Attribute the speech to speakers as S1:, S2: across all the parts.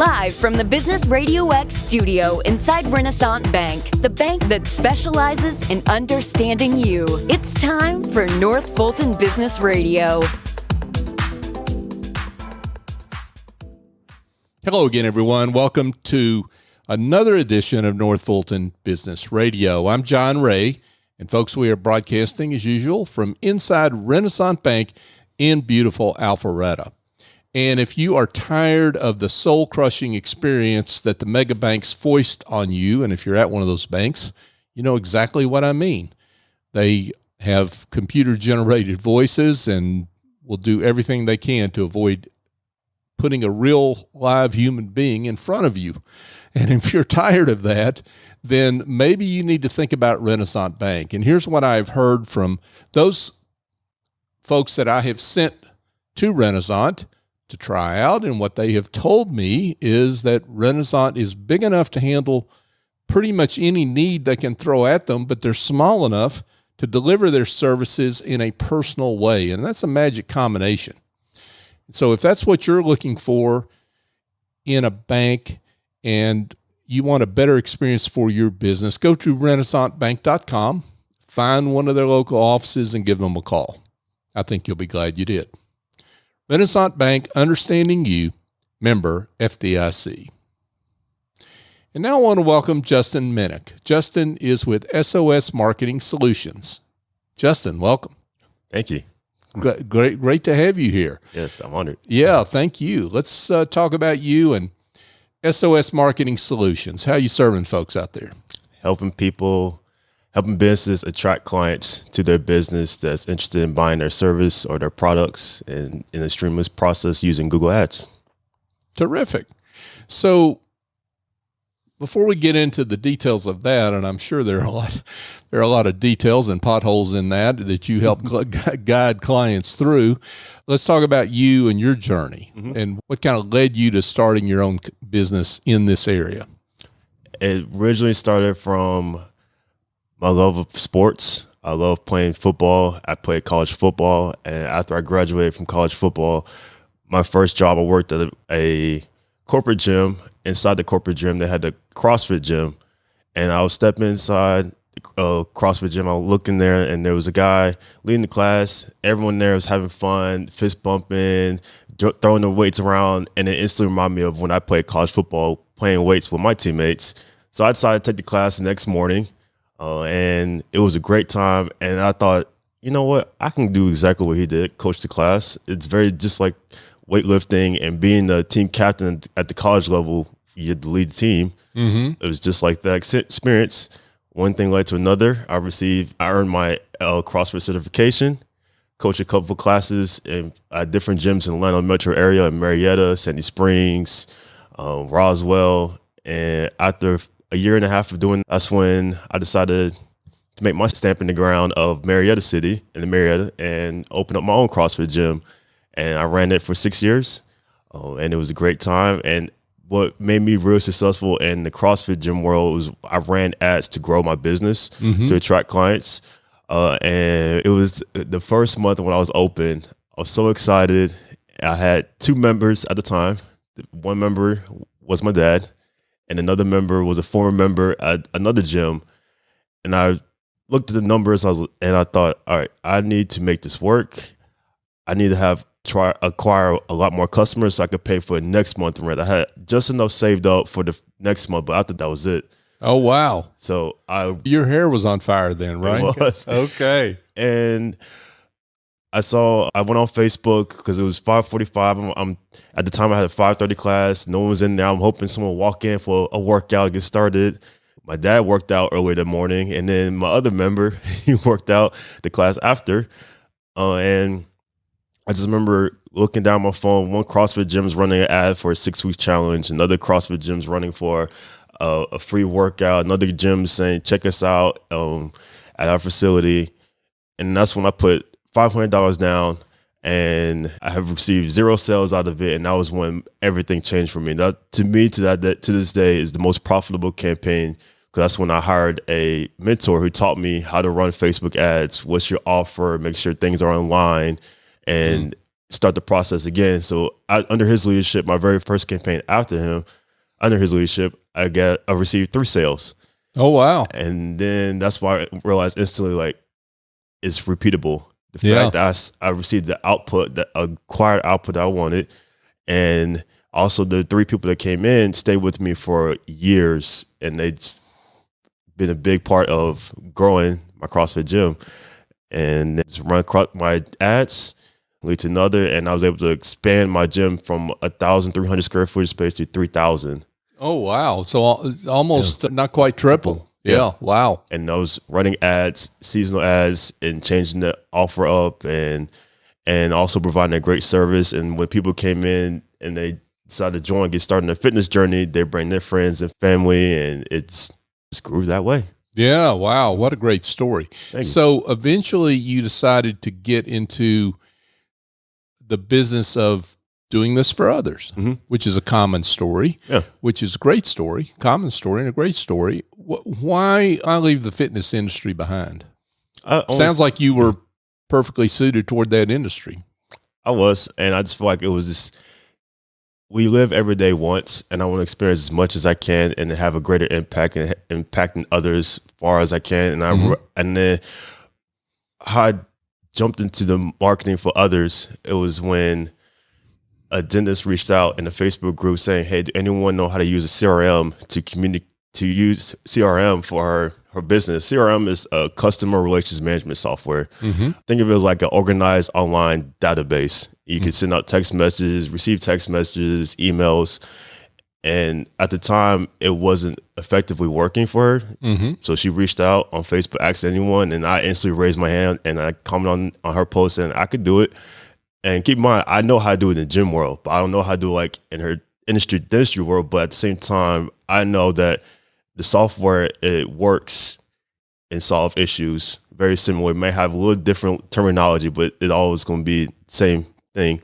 S1: Live from the Business RadioX studio inside Renaissance Bank, the bank that specializes in understanding you. It's time for North Fulton Business Radio.
S2: Hello again, everyone. Welcome to another edition of North Fulton Business Radio. I'm John Ray, and folks, we are broadcasting as usual from inside Renaissance Bank in beautiful Alpharetta. And if you are tired of the soul-crushing experience that the mega banks foist on you, and if you're at one of those banks, you know exactly what I mean. They have computer-generated voices and will do everything they can to avoid putting a real live human being in front of you. And if you're tired of that, then maybe you need to think about Renaissance Bank. And here's what I've heard from those folks that I have sent to Renaissance to try out, and what they have told me is that Renaissance is big enough to handle pretty much any need they can throw at them, but they're small enough to deliver their services in a personal way, and that's a magic combination. So if that's what you're looking for in a bank and you want a better experience for your business, go to renaissancebank.com, find one of their local offices, and give them a call. I think you'll be glad you did. Renaissance Bank, understanding you, member FDIC. And now I want to welcome Justin Minick. Justin is with SOS Marketing Solutions. Justin, welcome.
S3: Thank you.
S2: Great to have you here.
S3: Yes, I'm honored.
S2: Yeah, thank you. Let's talk about you and SOS Marketing Solutions. How are you serving folks out there?
S3: Helping businesses attract clients to their business that's interested in buying their service or their products and in a streamless process using Google Ads.
S2: Terrific. So before we get into the details of that, and I'm sure there are a lot of details and potholes in that you help guide clients through, let's talk about you and your journey and what kind of led you to starting your own business in this area.
S3: It originally started from my love of sports. I love playing football. I played college football, and after I graduated from college football, my first job, I worked at a corporate gym. Inside the corporate gym, they had the CrossFit gym, and I was stepping inside the CrossFit gym. I was looking there, and there was a guy leading the class. Everyone there was having fun, fist bumping, throwing the weights around, and it instantly reminded me of when I played college football, playing weights with my teammates. So I decided to take the class the next morning. And it was a great time. And I thought, you know what? I can do exactly what he did, coach the class. It's very just like weightlifting and being the team captain at the college level. You had to lead the team. It was just like that experience. One thing led to another. I earned my CrossFit certification, coached a couple of classes at different gyms in the Atlanta metro area, in Marietta, Sandy Springs, Roswell. And after a year and a half of doing, that's when I decided to make my stamp in the ground of Marietta City and open up my own CrossFit gym. And I ran it for 6 years, and it was a great time. And what made me real successful in the CrossFit gym world was I ran ads to grow my business, to attract clients. And it was the first month when I was open, I was so excited. I had 2 members at the time. One member was my dad, and another member was a former member at another gym. And I looked at the numbers and I thought, all right, I need to make this work. I need to acquire a lot more customers so I could pay for the next month rent. I had just enough saved up for the next month, but after that was it.
S2: Oh, wow.
S3: So
S2: your hair was on fire then, right?
S3: It was.
S2: Okay.
S3: And I went on Facebook because it was 5:45. I'm at the time I had a 5:30 class. No one was in there. I'm hoping someone would walk in for a workout and get started. My dad worked out earlier that morning, and then my other member, he worked out the class after. And I just remember looking down my phone. One CrossFit gym is running an ad for a 6-week challenge. Another CrossFit gym is running for a free workout. Another gym saying, check us out at our facility. And that's when I put $500 down, and I have received 0 sales out of it. And that was when everything changed for me. That, to me, to this day, is the most profitable campaign, because that's when I hired a mentor who taught me how to run Facebook ads. What's your offer? Make sure things are online. And start the process again. So under his leadership, my very first campaign after him, under his leadership, I received 3 sales.
S2: Oh, wow.
S3: And then that's why I realized instantly, like, it's repeatable. The fact that I received the output, the acquired output I wanted, and also the 3 people that came in stayed with me for years, and they've been a big part of growing my CrossFit gym. And it's run my ads, lead to another, and I was able to expand my gym from 1,300 square foot space to 3,000.
S2: Oh, wow. So almost not quite triple. Yeah. Wow.
S3: And those running ads, seasonal ads, and changing the offer up, and also providing a great service. And when people came in and they decided to get started in their fitness journey, they bring their friends and family, and it's grew that way.
S2: Yeah. Wow. What a great story. So eventually you decided to get into the business of doing this for others, which is a common story, which is a great story, common story and a great story. Why I leave the fitness industry behind? Sounds like you were perfectly suited toward that industry.
S3: I was, and I just feel like it was just, we live every day once, and I want to experience as much as I can and have a greater impact and impacting others as far as I can. And and then how I jumped into the marketing for others, it was when a dentist reached out in a Facebook group saying, "Hey, do anyone know how to use a CRM to communicate, to use CRM for her business?" CRM is a customer relations management software. Think of it as like an organized online database. You can send out text messages, receive text messages, emails. And at the time, it wasn't effectively working for her. So she reached out on Facebook, asked anyone, and I instantly raised my hand and I commented on her post and I could do it. And keep in mind, I know how to do it in the gym world, but I don't know how to do it like in her dentistry world. But at the same time, I know that the software, it works and solve issues very similar. It may have a little different terminology, but it always going to be the same thing.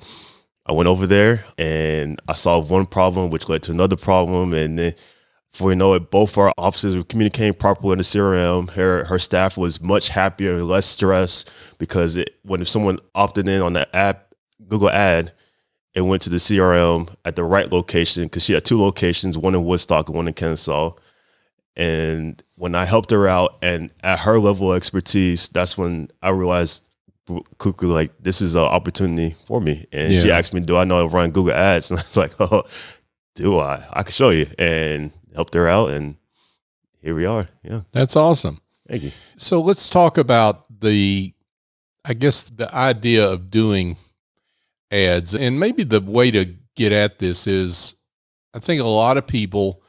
S3: I went over there and I solved one problem, which led to another problem. And then before you know it, both our offices were communicating properly in the CRM. Her staff was much happier and less stressed because if someone opted in on the app, Google ad, it went to the CRM at the right location, because she had 2 locations, one in Woodstock and one in Kennesaw. And when I helped her out and at her level of expertise, that's when I realized quickly, like, this is an opportunity for me. And she asked me, do I know how to run Google ads? And I was like, oh, do I? I can show you. And helped her out. And here we are. Yeah.
S2: That's awesome.
S3: Thank you.
S2: So let's talk about the idea of doing ads. And maybe the way to get at this is, I think a lot of people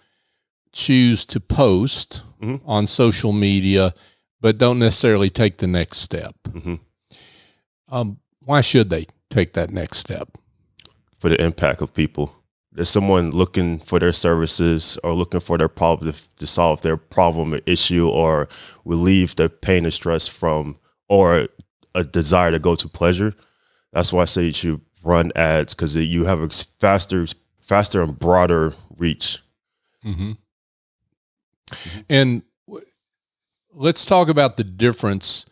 S2: choose to post on social media, but don't necessarily take the next step. Why should they take that next step?
S3: For the impact of people. There's someone looking for their services or looking for their problem to solve their problem or issue or relieve their pain and stress from, or a desire to go to pleasure. That's why I say you should run ads, because you have a faster and broader reach.
S2: And let's talk about the difference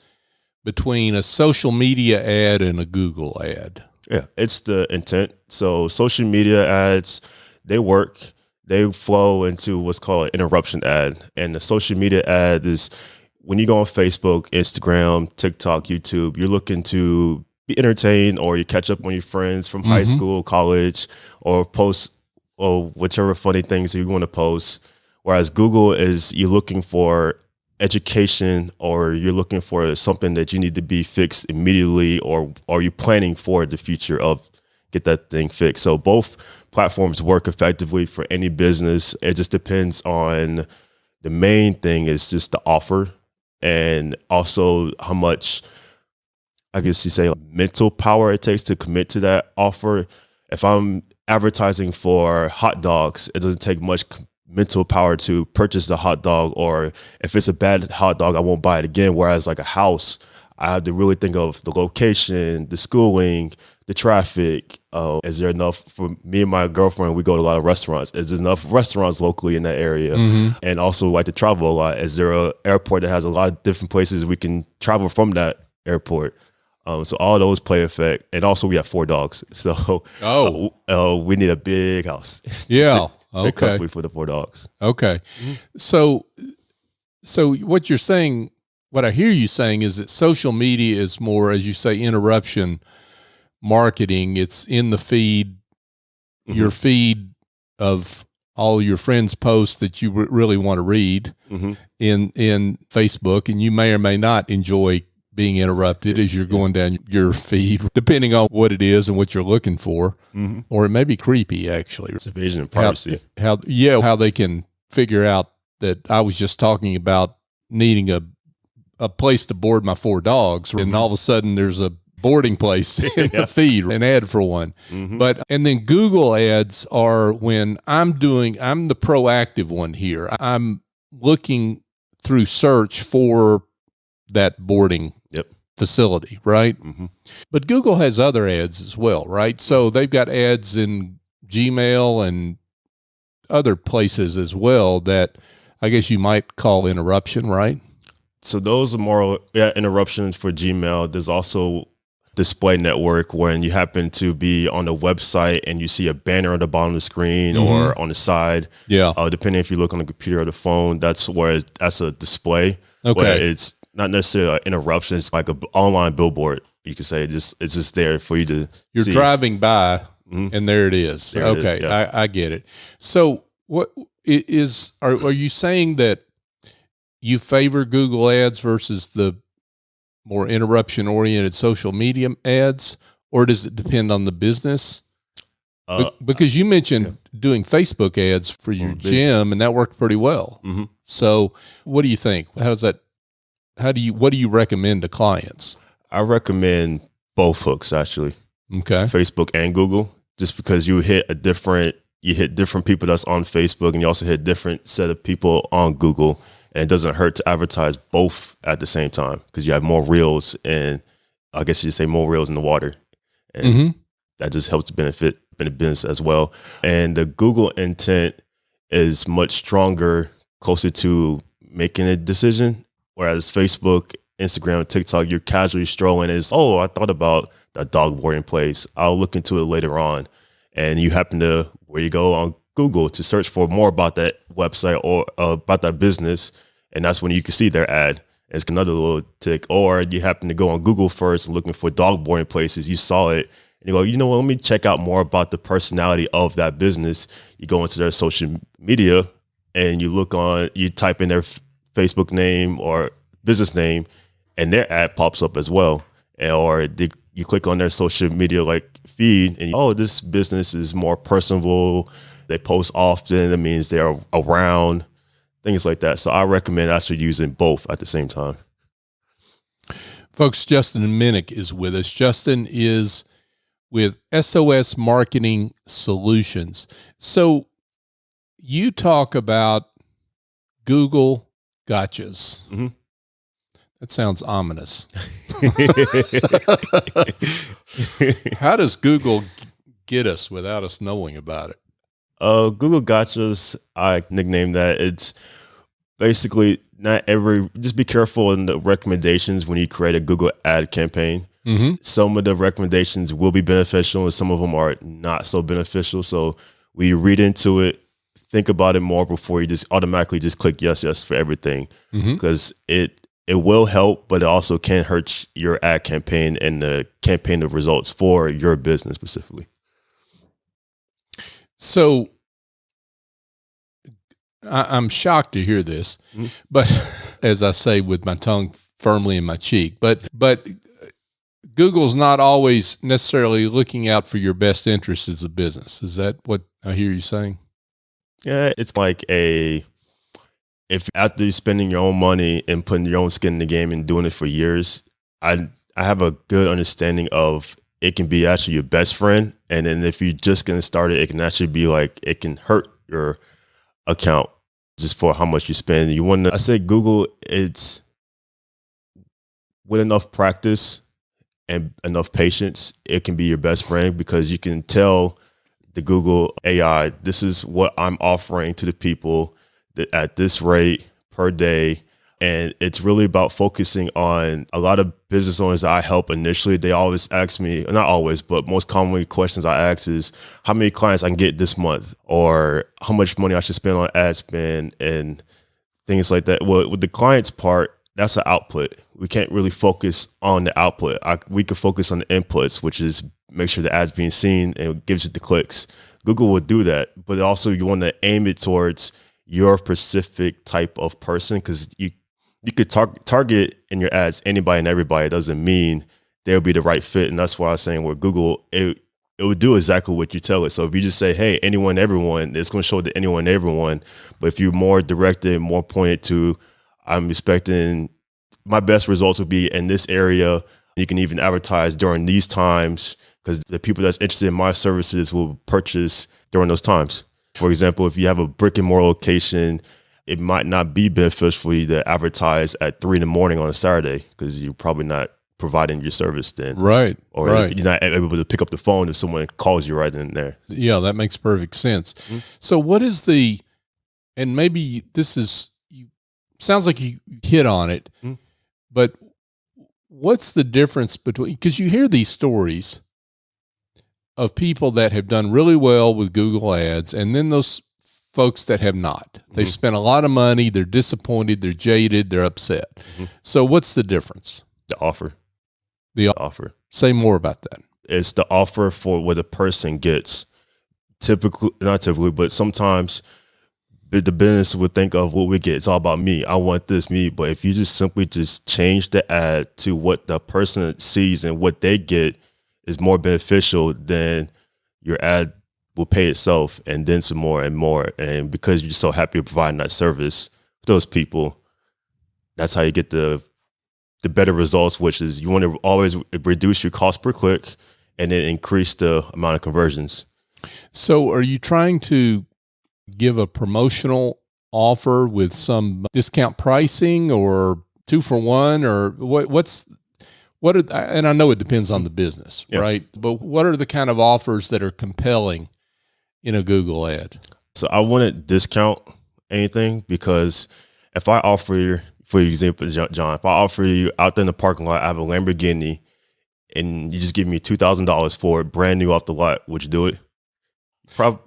S2: between a social media ad and a Google ad.
S3: Yeah, it's the intent. So social media ads, they work. They flow into what's called an interruption ad. And the social media ad is when you go on Facebook, Instagram, TikTok, YouTube, you're looking to be entertained, or you catch up on your friends from high school, college, or post or whichever funny things you want to post. Whereas Google is, you're looking for education, or you're looking for something that you need to be fixed immediately, or you're planning for the future of get that thing fixed. So both platforms work effectively for any business. It just depends on, the main thing is just the offer, and also how much, I guess you say, mental power it takes to commit to that offer. If I'm advertising for hot dogs, it doesn't take much mental power to purchase the hot dog, or if it's a bad hot dog, I won't buy it again. Whereas like a house, I have to really think of the location, the schooling, the traffic. Is there enough for me and my girlfriend? We go to a lot of restaurants. Is there enough restaurants locally in that area? And also like to travel a lot. Is there an airport that has a lot of different places we can travel from that airport? So all those play effect. And also we have 4 dogs. So we need a big house.
S2: Yeah.
S3: Big
S2: Okay.
S3: company for the 4 dogs.
S2: Okay. So what you're saying, what I hear you saying is that social media is more, as you say, interruption marketing. It's in the feed, your feed of all your friends' posts that you really want to read in Facebook, and you may or may not enjoy being interrupted as you're going down your feed, depending on what it is and what you're looking for, or it may be creepy actually.
S3: It's invasion of privacy.
S2: How they can figure out that I was just talking about needing a place to board my 4 dogs, and all of a sudden there's a boarding place in the feed, an ad for one. And then Google ads are when I'm the proactive one here. I'm looking through search for that boarding facility, right? But Google has other ads as well, right? So they've got ads in Gmail and other places as well that I guess you might call interruption, right?
S3: So those are more interruptions for Gmail. There's also display network when you happen to be on a website and you see a banner on the bottom of the screen or on the side. Depending if you look on the computer or the phone, that's a display. Where it's not necessarily an interruption. It's like an online billboard. You could say it's just there for you to see. Driving
S2: by and there it is. I get it. So what are you saying that you favor Google ads versus the more interruption-oriented social media ads, or does it depend on the business? Because you mentioned doing Facebook ads for your gym, and that worked pretty well. So, what do you think? What do you recommend to clients?
S3: I recommend both hooks actually.
S2: Okay,
S3: Facebook and Google, just because you hit different people that's on Facebook, and you also hit different set of people on Google. And it doesn't hurt to advertise both at the same time because you have more reels, and I guess you say more reels in the water. And that just helps benefit business as well. And the Google intent is much stronger, closer to making a decision. Whereas Facebook, Instagram, TikTok, you're casually strolling. And it's, I thought about that dog boarding place. I'll look into it later on. And you happen to, where you go on Google to search for more about that website or about that business. And that's when you can see their ad. It's another little tick. Or you happen to go on Google first and looking for dog boarding places. You saw it and you go, you know what, let me check out more about the personality of that business. You go into their social media and you type in their Facebook name or business name, and their ad pops up as well. You click on their social media feed and this business is more personable. They post often. That means they're around. Things like that. So I recommend actually using both at the same time.
S2: Folks, Justin Minick is with us. Justin is with SOS Marketing Solutions. So you talk about Google gotchas. That sounds ominous. How does Google get us without us knowing about it?
S3: Google gotchas, I nicknamed that. It's basically just be careful in the recommendations when you create a Google ad campaign. Some of the recommendations will be beneficial and some of them are not so beneficial. So when you read into it, think about it more before you just automatically just click yes for everything, because it will help, but it also can hurt your ad campaign and the campaign of results for your business specifically.
S2: So I'm shocked to hear this, but as I say with my tongue firmly in my cheek, but Google's not always necessarily looking out for your best interests as a business. Is that what I hear you saying?
S3: Yeah, it's like if after you're spending your own money and putting your own skin in the game and doing it for years, I have a good understanding of it can be actually your best friend. And then if you're just going to start it, it can actually be it can hurt your account just for how much you spend. I say Google, it's with enough practice and enough patience, it can be your best friend because you can tell the Google AI, this is what I'm offering to the people that at this rate per day. And it's really about focusing on a lot of business owners that I help initially. They always ask me, not always, but most commonly questions I ask is how many clients I can get this month, or how much money I should spend on ad spend and things like that. Well, with the clients part, that's an output. We can't really focus on the output. We can focus on the inputs, which is make sure the ad's being seen and it gives it the clicks. Google will do that, but also you want to aim it towards your specific type of person, because you could target in your ads anybody and everybody. It doesn't mean they'll be the right fit. And that's why I was saying with Google, it would do exactly what you tell it. So if you just say, hey, anyone, everyone, it's going to show to anyone, everyone. But if you're more directed, more pointed to, I'm expecting my best results will be in this area. You can even advertise during these times, because the people that's interested in my services will purchase during those times. For example, if you have a brick and mortar location, it might not be beneficial for you to advertise at 3 a.m. on a Saturday, because you're probably not providing your service then.
S2: Right.
S3: Or you're not able to pick up the phone if someone calls you right in there.
S2: Yeah, that makes perfect sense. Mm-hmm. So what is and maybe this is, sounds like you hit on it, but what's the difference between, because you hear these stories of people that have done really well with Google Ads, and then those folks that have not. They've spent a lot of money, they're disappointed, they're jaded, they're upset. So what's the difference?
S3: The offer.
S2: The offer. Say more about that.
S3: It's the offer for what a person gets. Not typically, but sometimes the business would think of what we get. It's all about me. I want this, me. But if you just simply change the ad to what the person sees and what they get is more beneficial, then your ad will pay itself, and then some more and more. And because you're so happy providing that service for those people, that's how you get the better results, which is you want to always reduce your cost per click and then increase the amount of conversions. So
S2: are you trying to give a promotional offer with some discount pricing or 2-for-1, or and I know it depends on the business, right? But what are the kind of offers that are compelling in a Google ad?
S3: So I wouldn't discount anything, because if I offer you, for example, John, if I offer you out there in the parking lot, I have a Lamborghini, and you just give me $2,000 for it, brand new off the lot, would you do it?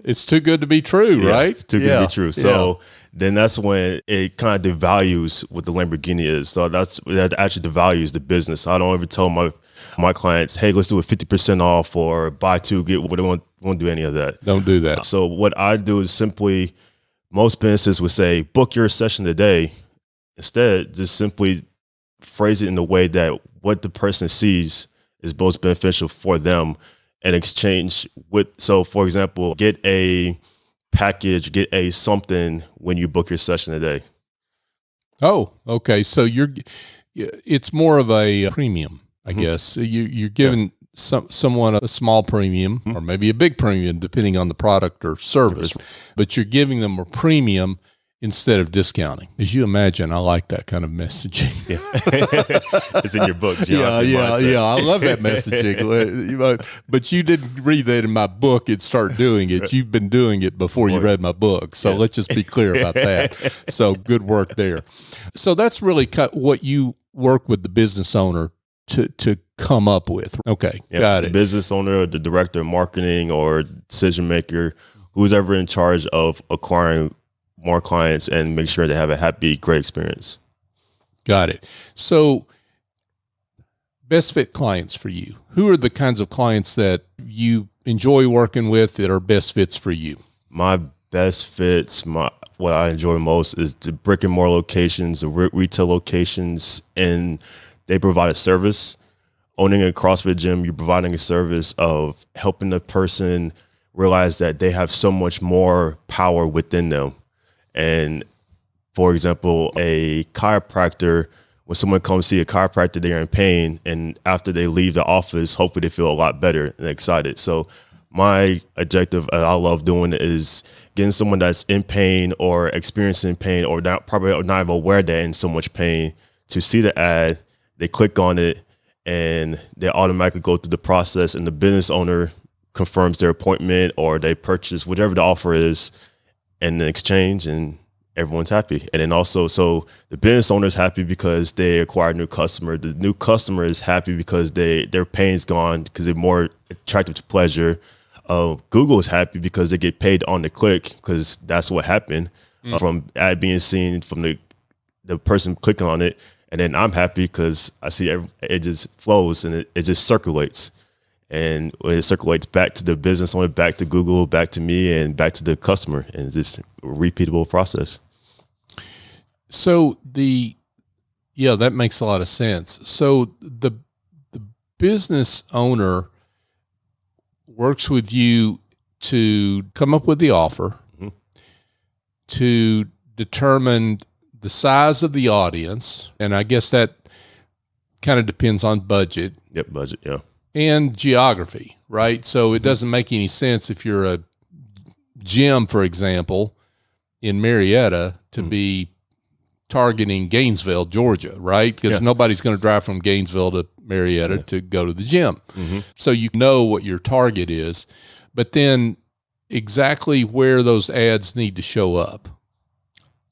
S2: It's too good to be true, right?
S3: It's too good to be true. So then that's when it kind of devalues what the Lamborghini is. So that actually devalues the business. I don't ever tell my clients, hey, let's do a 50% off or buy two, get what. I won't do any of that.
S2: Don't do that.
S3: So what I do is simply, most businesses would say, book your session today. Instead, just simply phrase it in the way that what the person sees is most beneficial for them, and exchange with. So for example, get a package, get a something when you book your session today.
S2: Oh, okay. So it's more of a premium, I guess. You're giving someone a small premium, or maybe a big premium, depending on the product or service, but you're giving them a premium instead of discounting. As you imagine, I like that kind of messaging.
S3: It's in your book, John.
S2: Yeah. I love that messaging. But you didn't read that in my book and start doing it. You've been doing it before you read my book. So let's just be clear about that. So good work there. So that's really what you work with the business owner to come up with. Okay, got it.
S3: The business owner, the director of marketing, or decision maker, who's ever in charge of acquiring more clients and make sure they have a happy, great experience.
S2: Got it. So best fit clients for you. Who are the kinds of clients that you enjoy working with that are best fits for you?
S3: My best fits, what I enjoy most is the brick and mortar locations, the retail locations, and they provide a service. Owning a CrossFit gym, you're providing a service of helping the person realize that they have so much more power within them. And for example, a chiropractor, when someone comes see a chiropractor, they're in pain, and after they leave the office, hopefully they feel a lot better and excited. So my objective I love doing is getting someone that's in pain or experiencing pain, or probably not even aware they're in so much pain, to see the ad, they click on it, and they automatically go through the process, and the business owner confirms their appointment, or they purchase whatever the offer is, and then exchange, and everyone's happy. And then also, so the business owner is happy because they acquire a new customer. The new customer is happy because their pain's gone because they're more attractive to pleasure. Google is happy because they get paid on the click because that's what happened from ad being seen from the person clicking on it. And then I'm happy because I see it just flows and it just circulates. And when it circulates back to the business owner, back to Google, back to me, and back to the customer, and it's just a repeatable process.
S2: So that makes a lot of sense. So the business owner works with you to come up with the offer, to determine the size of the audience, and I guess that kind of depends on budget.
S3: Yep, budget, yeah.
S2: And geography, right? So it doesn't make any sense if you're a gym, for example, in Marietta to be targeting Gainesville, Georgia, right? Because nobody's going to drive from Gainesville to Marietta to go to the gym. So you know what your target is, but then exactly where those ads need to show up,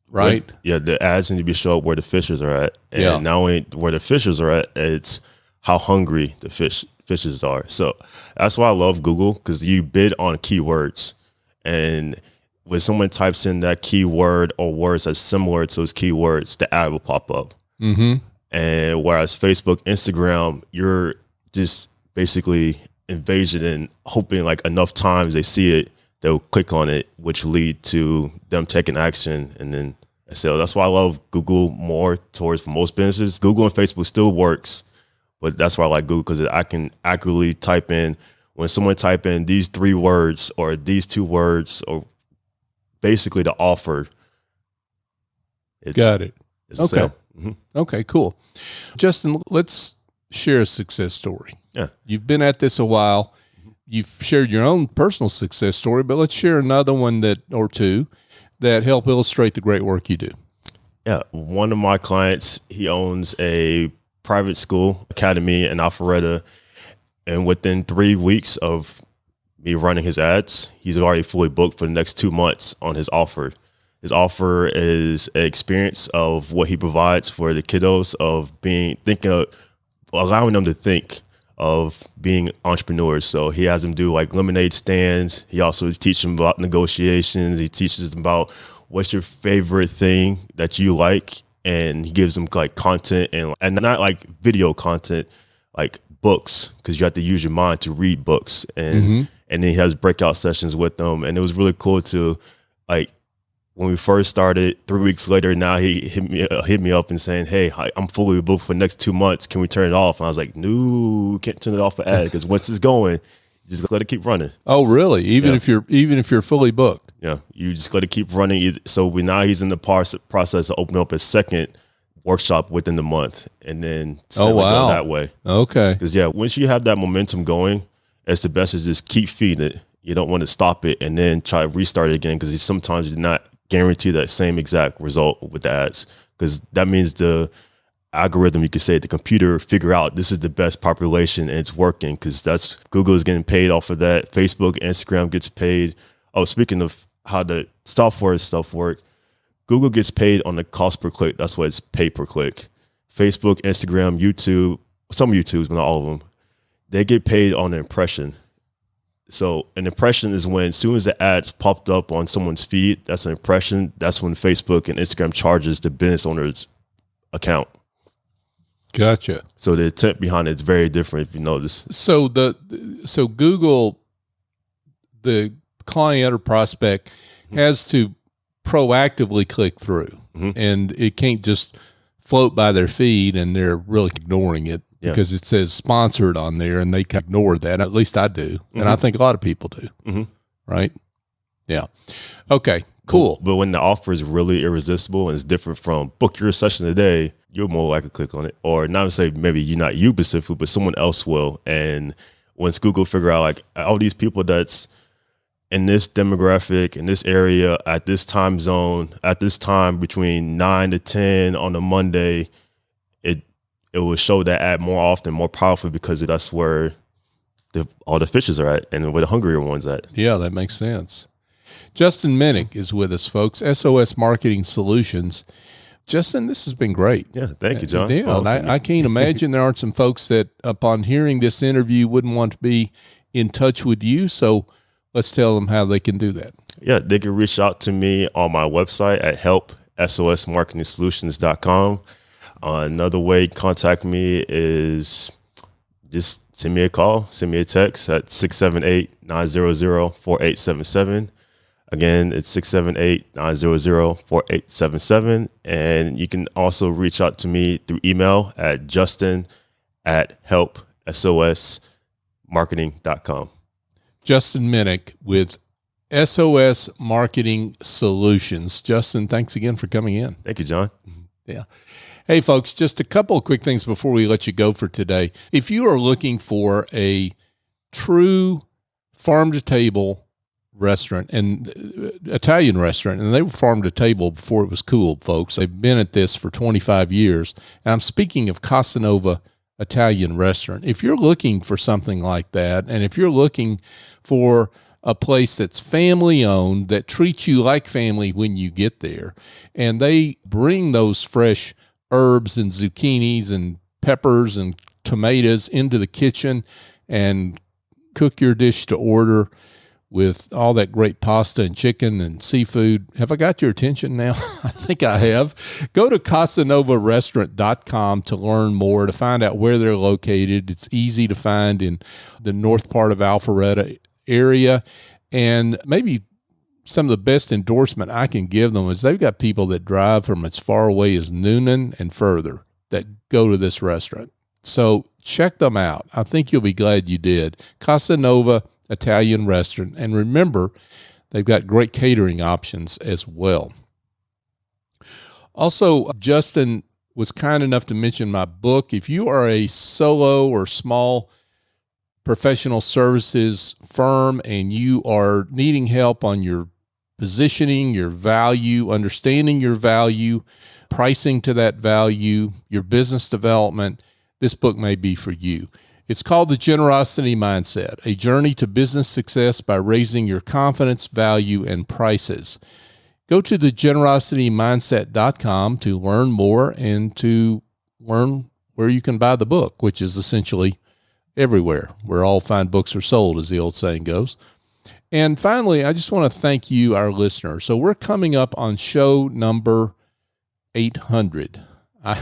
S2: right?
S3: The ads need to be show up where the fishers are at. And not only where the fishers are at, it's how hungry the fishes are. So that's why I love Google, because you bid on keywords. And when someone types in that keyword or words that's similar to those keywords, the ad will pop up. And whereas Facebook, Instagram, you're just basically invasion and hoping like enough times they see it, they'll click on it, which lead to them taking action. And then so that's why I love Google more towards for most businesses. Google and Facebook still works, but that's why I like Google, because I can accurately type in, when someone type in these 3 words or these 2 words or basically the offer.
S2: Got it.
S3: It's a sale.
S2: Okay, cool. Justin, let's share a success story.
S3: Yeah.
S2: You've been at this a while. You've shared your own personal success story, but let's share another one or two that help illustrate the great work you do.
S3: Yeah. One of my clients, he owns a private school academy in Alpharetta. And within 3 weeks of me running his ads, he's already fully booked for the next 2 months on his offer. His offer is an experience of what he provides for the kiddos of allowing them to think of being entrepreneurs. So he has them do like lemonade stands. He also teaches them about negotiations. He teaches them about what's your favorite thing that you like. And he gives them like content and not like video content, like books, because you have to use your mind to read books. And then he has breakout sessions with them. And it was really cool to, like, when we first started, 3 weeks later, now he hit me up and saying, "Hey, I'm fully booked for the next 2 months. Can we turn it off?" And I was like, "No, can't turn it off for ad, because once it's going, you just let it keep running."
S2: Oh, really? Even if you're fully booked?
S3: Yeah, you just let it keep running. So now he's in the process of opening up a second workshop within the month, and then go that way.
S2: Okay.
S3: Because once you have that momentum going, it's the best to just keep feeding it. You don't want to stop it and then try to restart it again, because sometimes you're not guarantee that same exact result with the ads, because that means the algorithm, you could say, the computer figure out this is the best population and it's working, because that's Google is getting paid off of that. Facebook, Instagram gets paid. Oh, speaking of how the software stuff work, Google gets paid on the cost per click. That's why it's pay per click. Facebook, Instagram, YouTube, some YouTubes, but not all of them, they get paid on the impression. So an impression is when, as soon as the ads popped up on someone's feed, that's an impression. That's when Facebook and Instagram charges the business owner's account.
S2: Gotcha.
S3: So the intent behind it is very different, if you notice.
S2: So so Google, the client or prospect has to proactively click through, and it can't just float by their feed and they're really ignoring it. Because it says sponsored on there, and they can ignore that. At least I do. And I think a lot of people do. Right? Yeah. Okay, cool.
S3: But when the offer is really irresistible and it's different from book your session today, you're more likely to click on it. Or not to say maybe you're not you specifically, but someone else will. And once Google figure out, like, all these people that's in this demographic, in this area, at this time zone, at this time between 9 to 10 on a Monday, it will show that ad more often, more powerful, because that's where all the fishes are at and where the hungrier ones at.
S2: Yeah, that makes sense. Justin Minick is with us, folks. SOS Marketing Solutions. Justin, this has been great.
S3: Yeah, thank you, John.
S2: Yeah, I can't imagine there aren't some folks that, upon hearing this interview, wouldn't want to be in touch with you. So let's tell them how they can do that.
S3: Yeah, they can reach out to me on my website at help@sosmarketingsolutions.com. Another way to contact me is just send me a call, send me a text at 678-900-4877. Again, it's 678-900-4877. And you can also reach out to me through email at justin@help@sosmarketing.com.
S2: Justin Minick with SOS Marketing Solutions. Justin, thanks again for coming in.
S3: Thank you, John.
S2: Yeah. Hey, folks, just a couple of quick things before we let you go for today. If you are looking for a true farm-to-table restaurant and Italian restaurant, and they were farm-to-table before it was cool, folks. They've been at this for 25 years. And I'm speaking of Casanova Italian Restaurant. If you're looking for something like that, and if you're looking for a place that's family-owned, that treats you like family when you get there, and they bring those fresh herbs and zucchinis and peppers and tomatoes into the kitchen and cook your dish to order with all that great pasta and chicken and seafood. Have I got your attention now? I think I have. Go to CasanovaRestaurant.com to learn more, to find out where they're located. It's easy to find in the north part of Alpharetta area. And maybe some of the best endorsement I can give them is they've got people that drive from as far away as Noonan and further that go to this restaurant. So check them out. I think you'll be glad you did. Casanova Italian Restaurant. And remember, they've got great catering options as well. Also, Justin was kind enough to mention my book. If you are a solo or small professional services firm and you are needing help on your positioning, your value, understanding your value, pricing to that value, your business development, this book may be for you. It's called The Generosity Mindset, a journey to business success by raising your confidence, value, and prices. Go to thegenerositymindset.com to learn more and to learn where you can buy the book, which is essentially everywhere where all fine books are sold, as the old saying goes. And finally, I just want to thank you, our listeners. So we're coming up on show number 800. I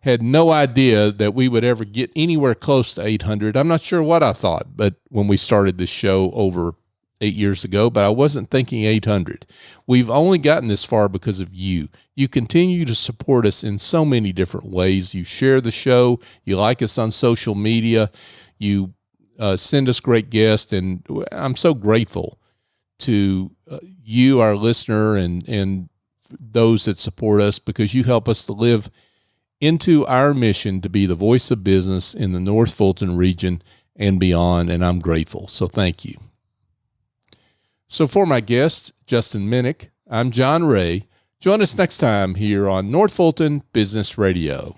S2: had no idea that we would ever get anywhere close to 800. I'm not sure what I thought, but when we started this show over 8 years ago, but I wasn't thinking 800. We've only gotten this far because of you. You continue to support us in so many different ways. You share the show. You like us on social media. You send us great guests, and I'm so grateful to you, our listener, and those that support us, because you help us to live into our mission to be the voice of business in the North Fulton region and beyond, and I'm grateful. So thank you. So for my guest, Justin Minick, I'm John Ray. Join us next time here on North Fulton Business Radio.